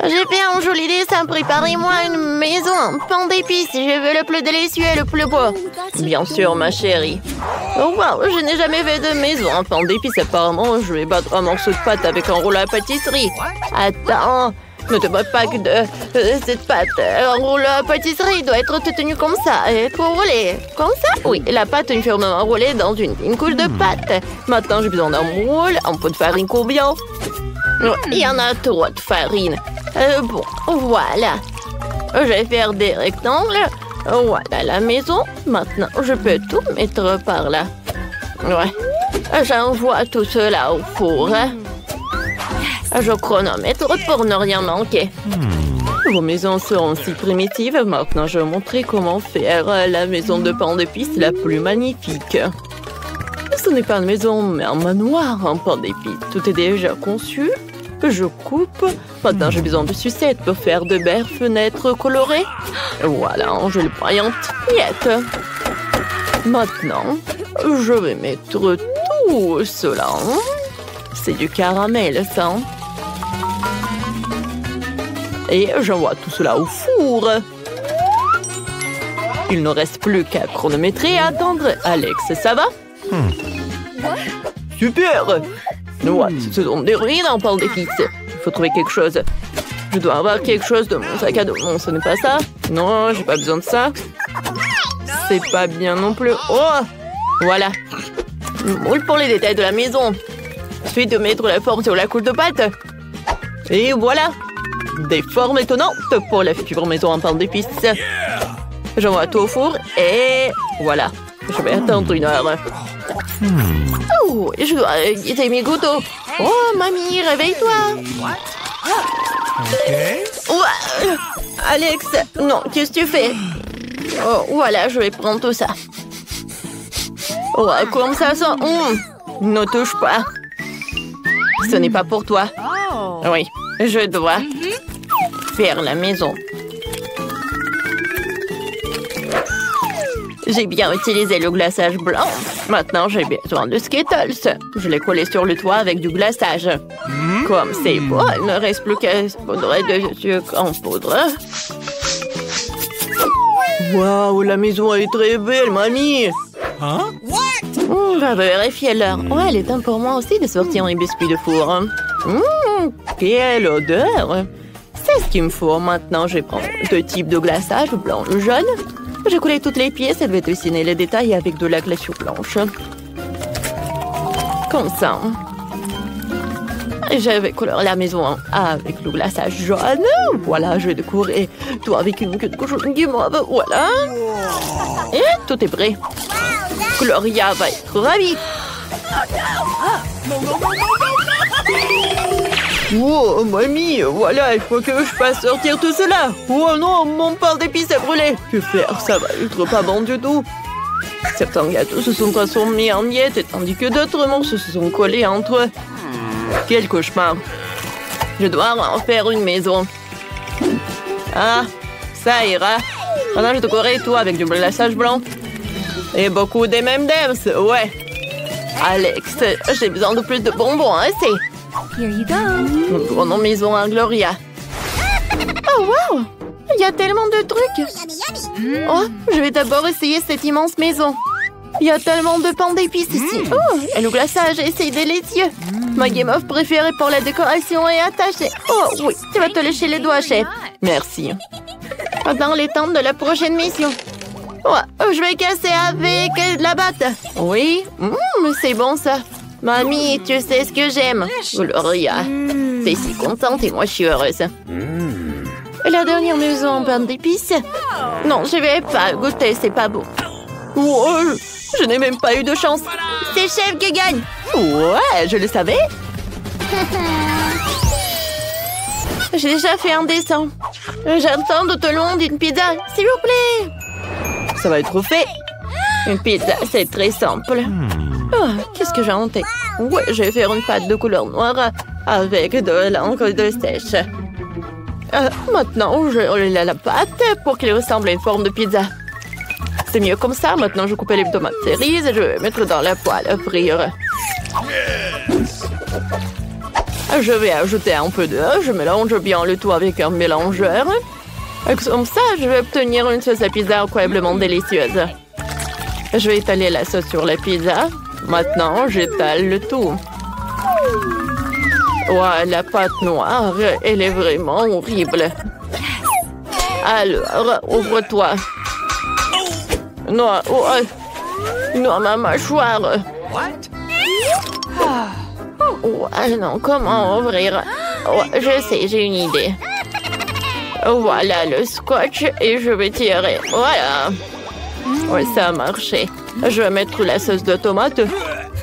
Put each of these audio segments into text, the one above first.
J'ai fait un joli dessin. Préparez-moi une maison en pain d'épices. Je veux le plus délicieux et le plus beau. Bien sûr, ma chérie. Oh wow, je n'ai jamais fait de maison en pain d'épices. Apparemment, je vais battre un morceau de pâte avec un rouleau à pâtisserie. Attends, ne te moque pas que de cette pâte. Un rouleau à pâtisserie doit être tenu comme ça. Et être roulé. Comme ça? Oui, la pâte est fermement roulée dans une couche de pâte. Maintenant, j'ai besoin d'un moule. Un peu de farine combien? Il y en a trop de farine. Bon, voilà. Je vais faire des rectangles. Voilà la maison. Maintenant, je peux tout mettre par là. Ouais. J'envoie tout cela au four. Je chronomètre pour ne rien manquer. Vos maisons seront si primitives. Maintenant, je vais montrer comment faire la maison de pain d'épices la plus magnifique. Ce n'est pas une maison, mais un manoir en pain d'épices. Tout est déjà conçu. Je coupe. Maintenant, j'ai besoin de sucettes pour faire de belles fenêtres colorées. Voilà, je le pointe. Miette. Maintenant, je vais mettre tout cela. C'est du caramel, ça. Et j'envoie tout cela au four. Il ne reste plus qu'à chronométrer et attendre. Alex, ça va? Super! Ouais, ce sont des ruines en pain d'épices. Il faut trouver quelque chose. Je dois avoir quelque chose de mon sac à dos. Non, ce n'est pas ça. Non, j'ai pas besoin de ça. C'est pas bien non plus. Oh! Voilà. Moule pour les détails de la maison. Ensuite, de mettre la forme sur la couche de pâte. Et voilà. Des formes étonnantes pour la future maison en pain d'épices. J'envoie tout au four et voilà. Je vais attendre 1 heure. Oh, je dois guider mes gouttes. Oh, mamie, réveille-toi. Ouais. Alex, non, qu'est-ce que tu fais? Oh, voilà, je vais prendre tout ça. Ouais, comme ça sent. Ne touche pas. Ce n'est pas pour toi. Oui, je dois faire la maison. J'ai bien utilisé le glaçage blanc. Maintenant, j'ai besoin de Skittles. Je l'ai collé sur le toit avec du glaçage. Comme c'est beau, il ne reste plus qu'à se poudre de sucre en poudre. Waouh, la maison est très belle, mamie. On va vérifier l'heure. Ouais, il est temps pour moi aussi de sortir mes biscuits de four. Quelle odeur! C'est ce qu'il me faut. Maintenant, je prends 2 types de glaçage, blanc et jaune. J'ai collé toutes les pièces et vais dessiner les détails avec de la glaçure blanche. Comme ça. Je vais colorer la maison avec le glaçage jaune. Voilà, je vais décorer tout avec une queue de cochon guimauve. Voilà. Et tout est prêt. Gloria va être ravie. Oh, mamie, voilà, il faut que je fasse sortir tout cela. Oh non, mon pain d'épices a brûlé. Que faire? Ça va être pas bon du tout. Certains gâteaux se sont transformés en miettes, tandis que d'autres morceaux se sont collés entre eux. Quel cauchemar. Je dois en faire une maison. Ah, ça ira. Maintenant, je décorerai tout avec du glaçage blanc. Et beaucoup des M&M's, ouais. Alex, j'ai besoin de plus de bonbons, hein, c'est... Here you go. Nous prenons maison à Gloria. Oh, wow! Il y a tellement de trucs. Oh, je vais d'abord essayer cette immense maison. Il y a tellement de pain d'épices ici. Oh, et le glaçage, c'est délicieux. Ma guimauve préférée pour la décoration est attachée. Oh, oui, tu vas te lécher les doigts, chef. Merci. Dans les temps de la prochaine mission. Ouais, je vais casser avec de la batte. Oui, c'est bon ça. Mamie, tu sais ce que j'aime. Gloria, t'es si contente et moi je suis heureuse. La dernière maison en pain d'épices? Non, je vais pas goûter, c'est pas beau. Oh, je n'ai même pas eu de chance. C'est chef qui gagne. Ouais, je le savais. J'ai déjà fait un dessin. J'attends tout au long d'une pizza, s'il vous plaît. Ça va être fait. Une pizza, c'est très simple. Oh, qu'est-ce que j'ai en tête? Ouais, je vais faire une pâte de couleur noire avec de l'encre de sèche. Maintenant, je roule la pâte pour qu'elle ressemble à une forme de pizza. C'est mieux comme ça. Maintenant, je coupe les tomates cerises et je vais mettre dans la poêle à frire. Je vais ajouter un peu d'eau. Je mélange bien le tout avec un mélangeur. Et comme ça, je vais obtenir une sauce à pizza incroyablement délicieuse. Je vais étaler la sauce sur la pizza. Maintenant, j'étale le tout. Ouais, la pâte noire, elle est vraiment horrible. Alors, ouvre-toi. Non, oh, non, ma mâchoire. Ouais, non, comment ouvrir? Ouais, je sais, j'ai une idée. Voilà le scotch et je vais tirer. Voilà. Ouais, ça a marché. Je vais mettre la sauce de tomate.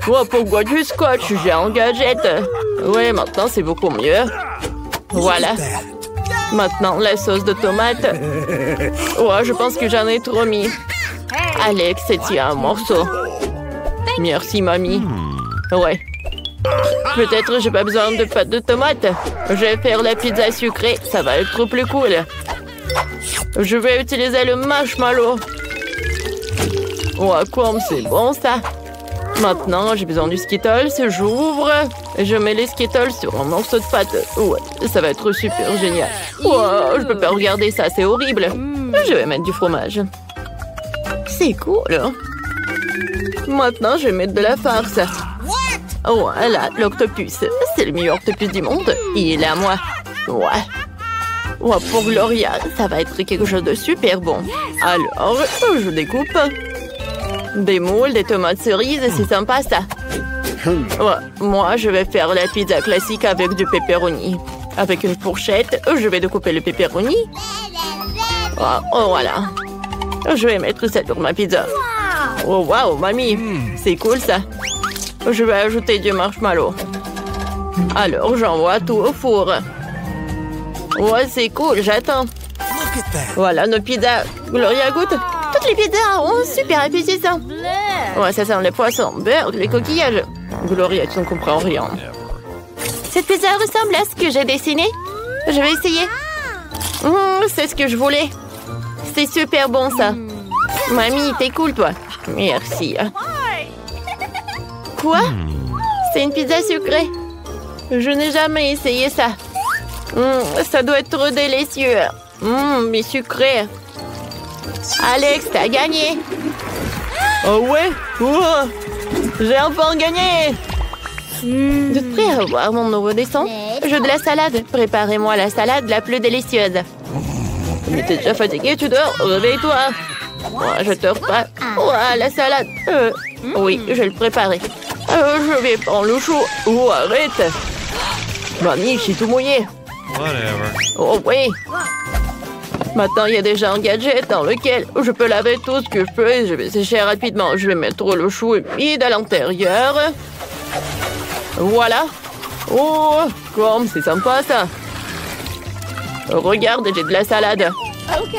Oh, pourquoi du scotch? J'ai un gadget. Oui, maintenant c'est beaucoup mieux. Voilà. Maintenant, la sauce de tomate. Ouais, je pense que j'en ai trop mis. Alex, tiens un morceau. Merci, mamie. Ouais. Peut-être j'ai pas besoin de pâte de tomate. Je vais faire la pizza sucrée. Ça va être plus cool. Je vais utiliser le marshmallow. Ouais, comme c'est bon ça. Maintenant, j'ai besoin du Skittles. J'ouvre et je mets les Skittles sur un morceau de pâte. Ouais, ça va être super génial. Ouais, je peux pas regarder ça, c'est horrible. Je vais mettre du fromage. C'est cool. Maintenant, je vais mettre de la farce. Voilà, l'octopus. C'est le meilleur octopus du monde. Il est à moi. Ouais. Ouais, pour Gloria, ça va être quelque chose de super bon. Alors, je découpe. Des moules, des tomates cerises, c'est sympa ça. Ouais, moi, je vais faire la pizza classique avec du pepperoni. Avec une fourchette, je vais découper le pepperoni. Oh, voilà. Je vais mettre ça sur ma pizza. Oh, wow, mamie, c'est cool ça. Je vais ajouter du marshmallow. Alors, j'envoie tout au four. Ouais, c'est cool, j'attends. Voilà nos pizzas. Gloria, goûte. Toutes les pizzas ont super appétissant. Ouais, ça sent les poissons, beurre, les coquillages. Gloria, tu ne comprends rien. Cette pizza ressemble à ce que j'ai dessiné. Je vais essayer. C'est ce que je voulais. C'est super bon, ça. Mamie, t'es cool, toi. Merci. Quoi? C'est une pizza sucrée. Je n'ai jamais essayé ça. Ça doit être trop délicieux. Mais sucré. Alex, t'as gagné. Oh ouais? J'ai enfin gagné. Vous êtes prêts à voir mon nouveau dessin? Jeu de la salade. Préparez-moi la salade la plus délicieuse. Mais t'es déjà fatigué, tu dors? Réveille-toi. Ouais, je dors pas. Ouais, la salade. Oui, je vais le préparer. Je vais prendre le chaud. Oh, arrête. Mamie, je suis tout mouillé. Oh oui. Maintenant, il y a déjà un gadget dans lequel je peux laver tout ce que je peux et je vais sécher rapidement. Je vais mettre le chou humide à l'intérieur. Voilà. Oh, comme c'est sympa ça. Regarde, j'ai de la salade. OK.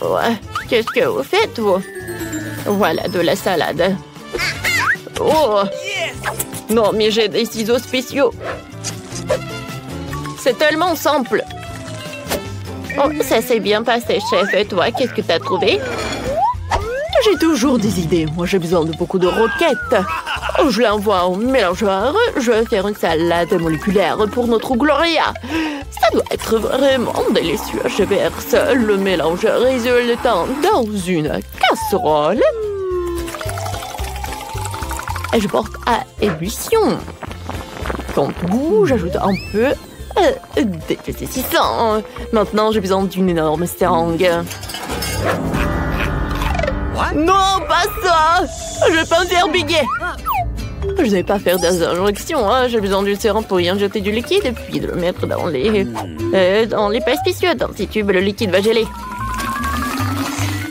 Ouais. Qu'est-ce que vous faites, vous? Voilà, de la salade. Oh! Non, mais j'ai des ciseaux spéciaux. C'est tellement simple. Oh, ça s'est bien passé, chef. Et toi, qu'est-ce que t'as trouvé? J'ai toujours des idées. Moi, j'ai besoin de beaucoup de roquettes. Oh, je l'envoie au mélangeur. Je vais faire une salade moléculaire pour notre Gloria. Ça doit être vraiment délicieux. Je verse le mélangeur résultant dans une casserole. Et je porte à ébullition. Quant au goût, j'ajoute un peu d'épaississant. Maintenant, j'ai besoin d'une énorme seringue. Non, pas ça! Je vais pas me faire biguer. Je ne vais pas faire des injections. Hein. J'ai besoin d'une seringue pour y injecter du liquide et puis de le mettre dans les pesticides. Dans ces tubes, le liquide va geler.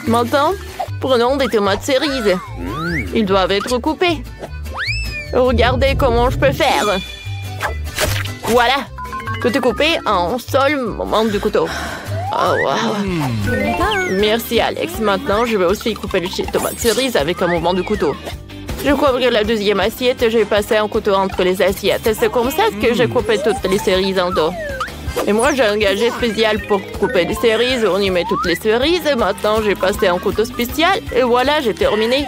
Maintenant, prenons des tomates cerises. Ils doivent être coupés. Regardez comment je peux faire. Voilà. Tout est coupé en seul moment du couteau. Oh, wow. Merci, Alex. Maintenant, je vais aussi couper les tomates cerises avec un mouvement de couteau. Je couvre la deuxième assiette et je vais passer un couteau entre les assiettes. C'est comme ça que j'ai coupé toutes les cerises en dos. Et moi, j'ai un gadget spécial pour couper les cerises. On y met toutes les cerises. Maintenant, j'ai passé un couteau spécial. Et voilà, j'ai terminé.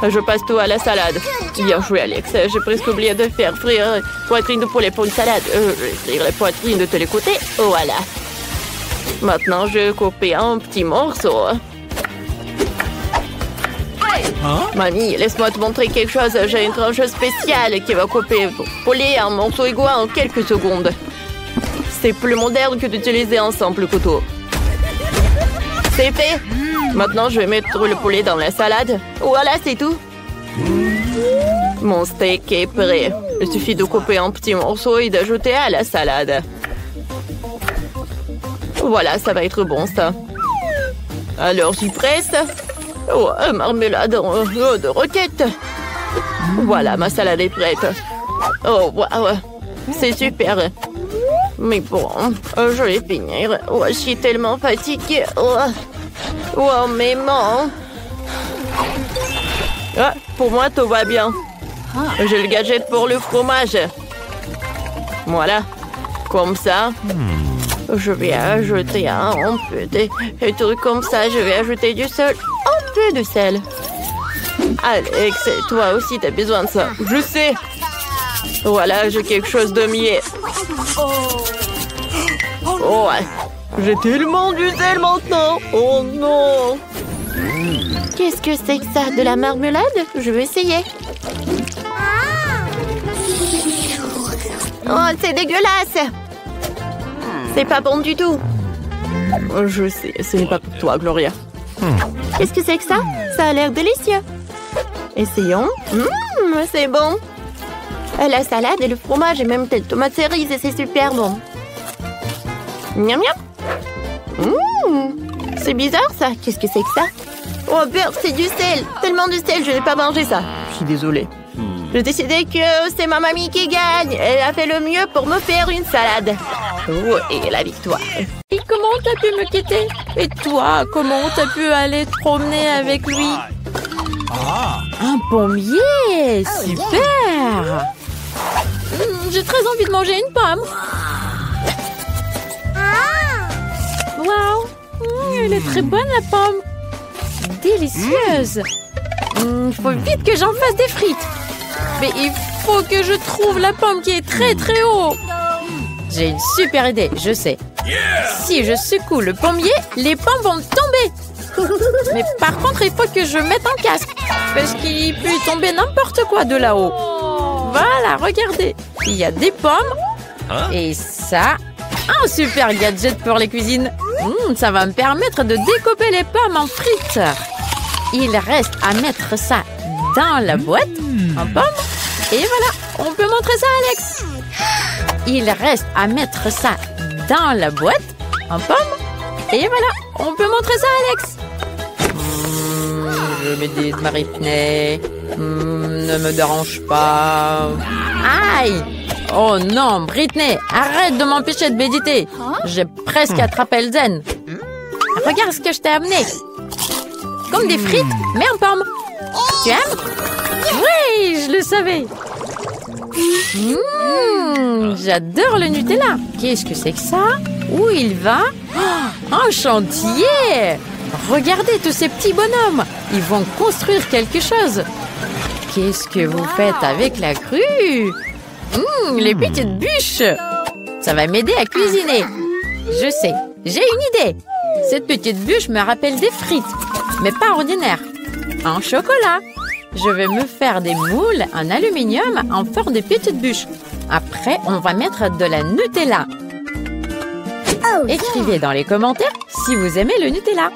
Je passe tout à la salade. Bien joué, Alex. J'ai presque oublié de faire frire poitrine de poulet pour une salade. Je vais frire les poitrines de tous les côtés. Voilà. Maintenant, je vais couper un petit morceau. Mamie, laisse-moi te montrer quelque chose. J'ai une tranche spéciale qui va couper le poulet en morceaux égaux en quelques secondes. C'est plus moderne que d'utiliser un simple couteau. C'est fait. Maintenant, je vais mettre le poulet dans la salade. Voilà, c'est tout. Mon steak est prêt. Il suffit de couper en petits morceaux et d'ajouter à la salade. Voilà, ça va être bon, ça. Alors, j'y presse. Oh, marmelade de roquette. Voilà, ma salade est prête. Oh, waouh. C'est super. Mais bon, je vais finir. Oh, je suis tellement fatiguée. Oh, mes mains. Ah, pour moi, tout va bien. J'ai le gadget pour le fromage. Voilà. Comme ça. Je vais ajouter un peu de trucs comme ça. Je vais ajouter du sel. Un peu de sel. Alex, toi aussi, t'as besoin de ça. Je sais. Voilà, j'ai quelque chose de mieux. Oh, j'ai tellement du sel maintenant. Oh non. Qu'est-ce que c'est que ça? De la marmelade? Je vais essayer. Oh, c'est dégueulasse. C'est pas bon du tout. Je sais, ce n'est pas pour toi, Gloria. Qu'est-ce que c'est que ça? Ça a l'air délicieux. Essayons. C'est bon. La salade et le fromage et même des tomates cerises, c'est super bon. Miam miam. C'est bizarre ça. Qu'est-ce que c'est que ça? Oh merde, c'est du sel. Tellement de sel, je n'ai pas mangé ça. Je suis désolée. J'ai décidé que c'est ma mamie qui gagne. Elle a fait le mieux pour me faire une salade. Oh, et la victoire. Et comment t'as pu me quitter? Et toi, comment t'as pu aller te promener avec lui? Un pommier! Super! J'ai très envie de manger une pomme. Waouh! Elle est très bonne, la pomme. Délicieuse. Il faut vite que j'en fasse des frites. Mais il faut que je trouve la pomme qui est très très haut. J'ai une super idée, je sais. Si je secoue le pommier, les pommes vont tomber. Mais par contre, il faut que je mette un casque. Parce qu'il peut tomber n'importe quoi de là-haut. Voilà, regardez. Il y a des pommes. Et ça, un super gadget pour les cuisines. Ça va me permettre de découper les pommes en frites. Il reste à mettre ça dans la boîte en pommes. Et voilà, on peut montrer ça à Alex. Il reste à mettre ça dans la boîte en pommes. Et voilà, on peut montrer ça à Alex. Je me dis, Britney, ne me dérange pas. Aïe! Oh non, Britney, arrête de m'empêcher de méditer. J'ai presque attrapé le zen. Regarde ce que je t'ai amené. Comme des frites, mais en pommes. Tu aimes? Oui, je le savais. J'adore le Nutella. Qu'est-ce que c'est que ça? Où il va? Un chantier! Regardez tous ces petits bonhommes. Ils vont construire quelque chose. Qu'est-ce que vous faites avec la grue? Les petites bûches. Ça va m'aider à cuisiner. Je sais, j'ai une idée. Cette petite bûche me rappelle des frites, mais pas ordinaires. En chocolat. Je vais me faire des moules en aluminium en forme de petites bûches. Après, on va mettre de la Nutella. Écrivez dans les commentaires si vous aimez le Nutella.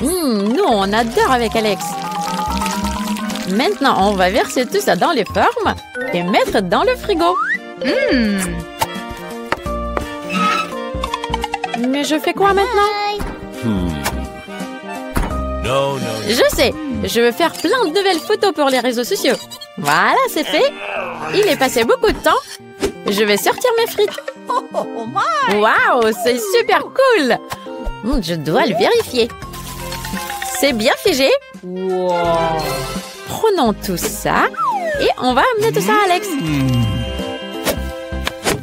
Nous, on adore avec Alex. Maintenant, on va verser tout ça dans les formes et mettre dans le frigo. Mais je fais quoi maintenant? Je sais, je veux faire plein de nouvelles photos pour les réseaux sociaux. Voilà, c'est fait. Il est passé beaucoup de temps. Je vais sortir mes frites. Waouh, c'est super cool. Je dois le vérifier. C'est bien figé. Prenons tout ça et on va amener tout ça à Alex.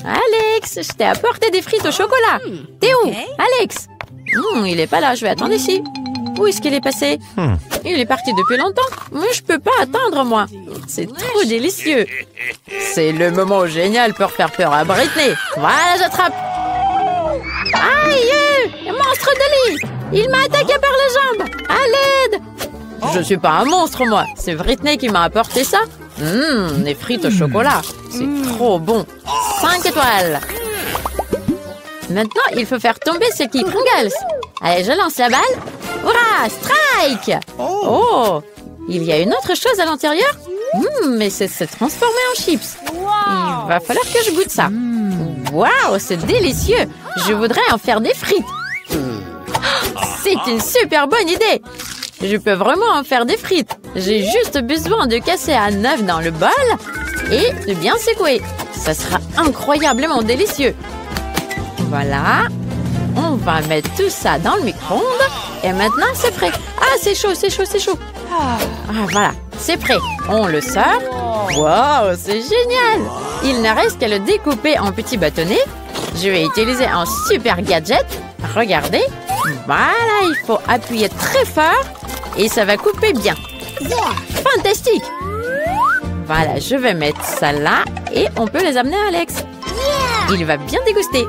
Alex, je t'ai apporté des frites au chocolat. T'es où, Alex? Il est pas là, je vais attendre ici. Où est-ce qu'il est passé? Il est parti depuis longtemps. Mais je peux pas attendre, moi. C'est trop délicieux. C'est le moment génial pour faire peur à Britney. Voilà, j'attrape. Aïe! Monstre de lit! Il m'a attaqué par les jambes! À l'aide! Je suis pas un monstre, moi. C'est Britney qui m'a apporté ça. Les frites au chocolat. C'est trop bon. 5 étoiles. Maintenant, il faut faire tomber ce qui Pringles. Allez, je lance la balle. Hurrah! Strike! Oh! Il y a une autre chose à l'intérieur? Mais c'est se transformer en chips. Il va falloir que je goûte ça. Waouh, c'est délicieux! Je voudrais en faire des frites. C'est une super bonne idée! Je peux vraiment en faire des frites. J'ai juste besoin de casser un œuf dans le bol et de bien secouer. Ça sera incroyablement délicieux. Voilà. On va mettre tout ça dans le micro-ondes. Et maintenant, c'est prêt. Ah, c'est chaud, c'est chaud, c'est chaud. Ah, voilà, c'est prêt. On le sort. Wow, c'est génial! Il ne reste qu'à le découper en petits bâtonnets. Je vais utiliser un super gadget. Regardez. Voilà, il faut appuyer très fort et ça va couper bien. Fantastique! Voilà, je vais mettre ça là et on peut les amener à Alex. Il va bien déguster.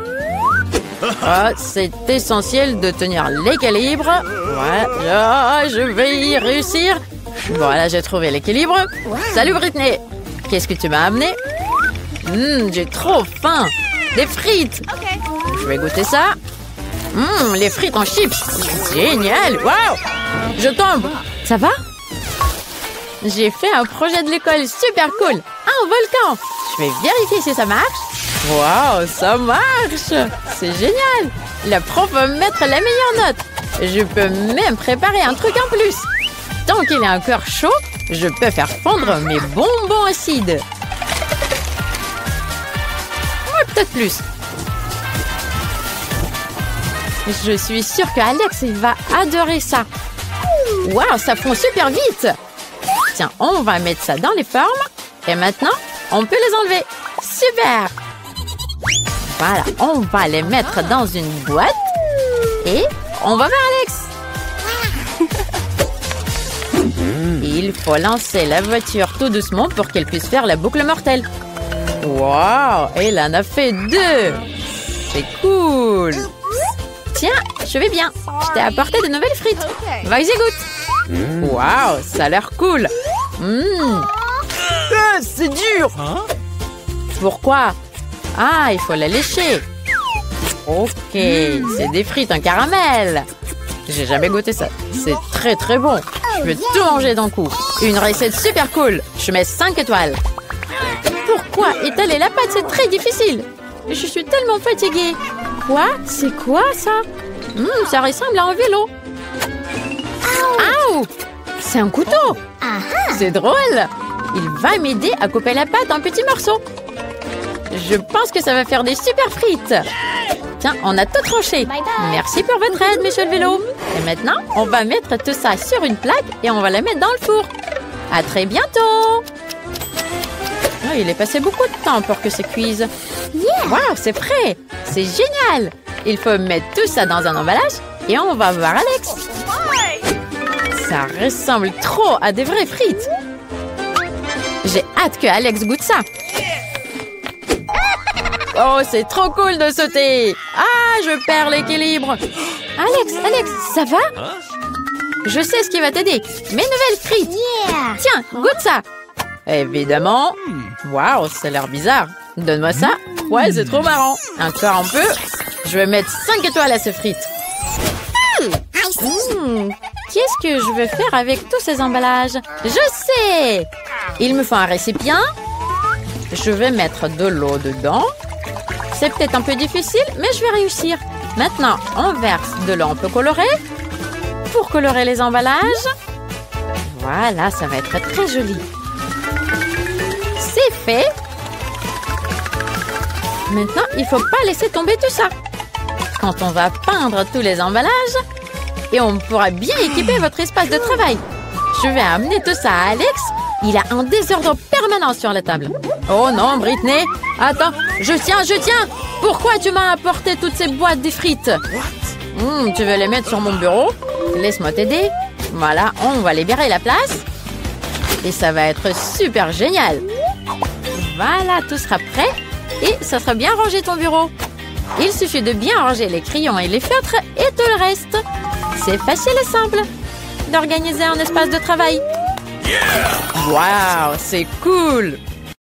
Oh, c'est essentiel de tenir l'équilibre. Voilà, je vais y réussir. Voilà, j'ai trouvé l'équilibre. Salut Britney. Qu'est-ce que tu m'as amené? J'ai trop faim. Des frites. Je vais goûter ça. Les frites en chips. Génial. Waouh. Je tombe. Ça va? J'ai fait un projet de l'école super cool. Un volcan. Je vais vérifier si ça marche. Waouh, ça marche. C'est génial. Le prof va me mettre la meilleure note. Je peux même préparer un truc en plus. Tant qu'il est encore chaud, je peux faire fondre mes bonbons acides. Ouais, peut-être plus. Je suis sûre que Alex il va adorer ça. Waouh, ça fond super vite. Tiens, on va mettre ça dans les formes. Et maintenant, on peut les enlever. Super. Voilà, on va les mettre dans une boîte. Et on va vers Alex. Il faut lancer la voiture tout doucement pour qu'elle puisse faire la boucle mortelle. Waouh, elle en a fait 2. C'est cool. Tiens, je vais bien. Je t'ai apporté de nouvelles frites. Vas-y, goûte. Waouh, ça a l'air cool. C'est dur. Pourquoi? Ah, il faut la lécher. Ok, c'est des frites en caramel. J'ai jamais goûté ça. C'est très très bon. Je vais tout manger d'un coup. Une recette super cool. Je mets 5 étoiles. Pourquoi étaler la pâte? C'est très difficile. Je suis tellement fatiguée. Quoi? C'est quoi ça? Ça ressemble à un vélo. Aouh! C'est un couteau. C'est drôle. Il va m'aider à couper la pâte en petits morceaux. Je pense que ça va faire des super frites. Tiens, on a tout tranché. Merci pour votre aide, monsieur le vélo. Et maintenant, on va mettre tout ça sur une plaque et on va la mettre dans le four. À très bientôt. Oh, il est passé beaucoup de temps pour que ça cuise. Waouh, c'est prêt. C'est génial. Il faut mettre tout ça dans un emballage et on va voir Alex. Ça ressemble trop à des vraies frites. J'ai hâte que Alex goûte ça. Oh, c'est trop cool de sauter. Ah, je perds l'équilibre. Alex, ça va? Je sais ce qui va t'aider. Mes nouvelles frites. Tiens, goûte ça. Évidemment. Waouh, ça a l'air bizarre. Donne-moi ça. Ouais, c'est trop marrant. Encore un peu. Je vais mettre 5 étoiles à ces frites. Qu'est-ce que je vais faire avec tous ces emballages? Je sais. Il me faut un récipient. Je vais mettre de l'eau dedans. C'est peut-être un peu difficile, mais je vais réussir. Maintenant, on verse de l'eau un peu colorée pour colorer les emballages. Voilà, ça va être très joli. C'est fait. Maintenant, il ne faut pas laisser tomber tout ça. Quand on va peindre tous les emballages, et on pourra bien équiper votre espace de travail. Je vais amener tout ça à Alex. Il a un désordre permanent sur la table. Oh non, Britney. Attends, je tiens. Pourquoi tu m'as apporté toutes ces boîtes de frites? Tu veux les mettre sur mon bureau? Laisse-moi t'aider. Voilà, on va libérer la place. Et ça va être super génial. Voilà, tout sera prêt. Et ça sera bien rangé ton bureau. Il suffit de bien ranger les crayons et les feutres et tout le reste. C'est facile et simple d'organiser un espace de travail. Waouh, c'est cool!